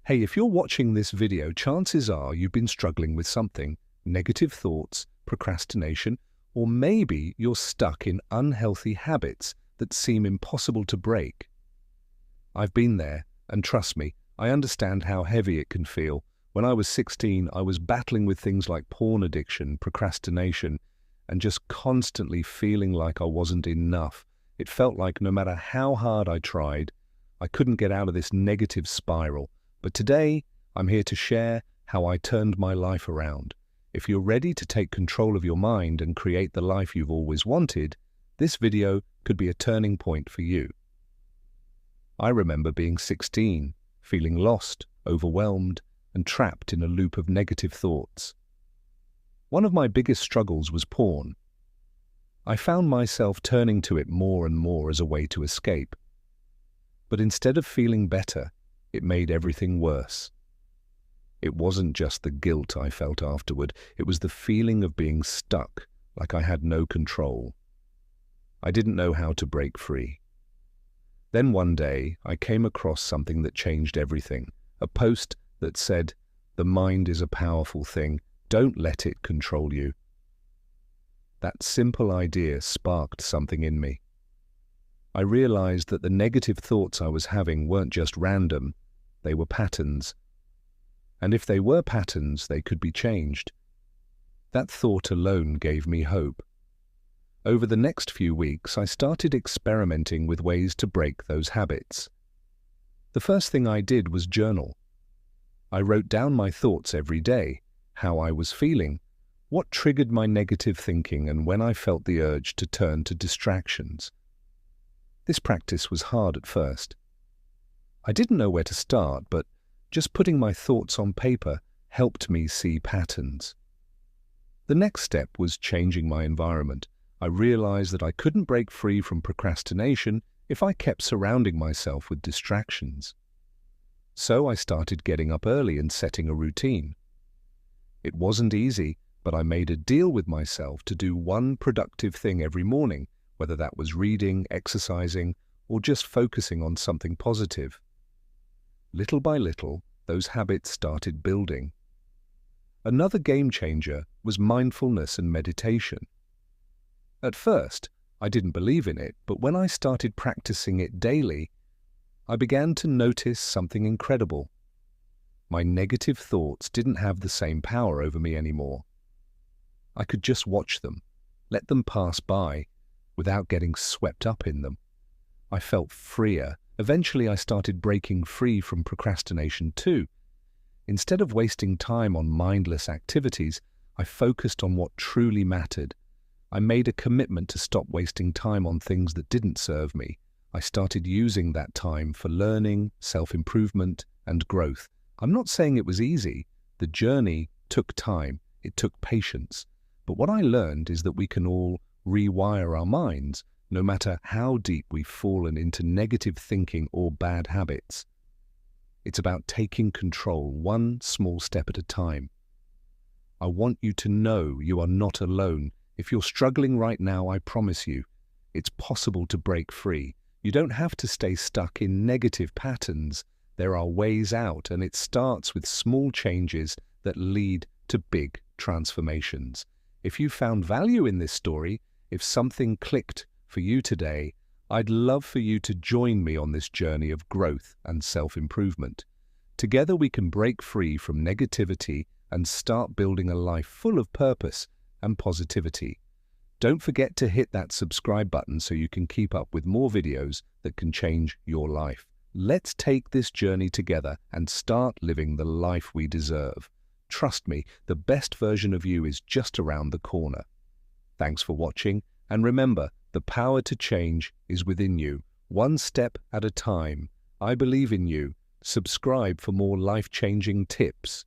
Hey, if you're watching this video, chances are you've been struggling with something, negative thoughts, procrastination, or maybe you're stuck in unhealthy habits that seem impossible to break. I've been there, and trust me, I understand how heavy it can feel. When I was 16, I was battling with things like porn addiction, procrastination, and just constantly feeling like I wasn't enough. It felt like no matter how hard I tried, I couldn't get out of this negative spiral. But today, I'm here to share how I turned my life around. If you're ready to take control of your mind and create the life you've always wanted, this video could be a turning point for you. I remember being 16, feeling lost, overwhelmed, and trapped in a loop of negative thoughts. One of my biggest struggles was porn. I found myself turning to it more and more as a way to escape. But instead of feeling better, it made everything worse. It wasn't just the guilt I felt afterward, it was the feeling of being stuck, like I had no control. I didn't know how to break free. Then one day, I came across something that changed everything. A post that said, "The mind is a powerful thing. Don't let it control you." That simple idea sparked something in me. I realized that the negative thoughts I was having weren't just random, they were patterns. And if they were patterns, they could be changed. That thought alone gave me hope. Over the next few weeks, I started experimenting with ways to break those habits. The first thing I did was journal. I wrote down my thoughts every day, how I was feeling, what triggered my negative thinking, and when I felt the urge to turn to distractions. This practice was hard at first. I didn't know where to start, but just putting my thoughts on paper helped me see patterns. The next step was changing my environment. I realized that I couldn't break free from procrastination if I kept surrounding myself with distractions. So I started getting up early and setting a routine. It wasn't easy, but I made a deal with myself to do one productive thing every morning, whether that was reading, exercising, or just focusing on something positive. Little by little, those habits started building. Another game changer was mindfulness and meditation. At first, I didn't believe in it, but when I started practicing it daily, I began to notice something incredible. My negative thoughts didn't have the same power over me anymore. I could just watch them, let them pass by, without getting swept up in them. I felt freer. Eventually, I started breaking free from procrastination too. Instead of wasting time on mindless activities, I focused on what truly mattered. I made a commitment to stop wasting time on things that didn't serve me. I started using that time for learning, self-improvement, and growth. I'm not saying it was easy. The journey took time. It took patience. But what I learned is that we can all rewire our minds, no matter how deep we've fallen into negative thinking or bad habits. It's about taking control one small step at a time. I want you to know you are not alone. If you're struggling right now, I promise you, it's possible to break free. You don't have to stay stuck in negative patterns. There are ways out, and it starts with small changes that lead to big transformations. If you found value in this story, if something clicked for you today, I'd love for you to join me on this journey of growth and self-improvement. Together we can break free from negativity and start building a life full of purpose and positivity. Don't forget to hit that subscribe button so you can keep up with more videos that can change your life. Let's take this journey together and start living the life we deserve. Trust me, the best version of you is just around the corner. Thanks for watching, and remember, the power to change is within you, one step at a time. I believe in you. Subscribe for more life-changing tips.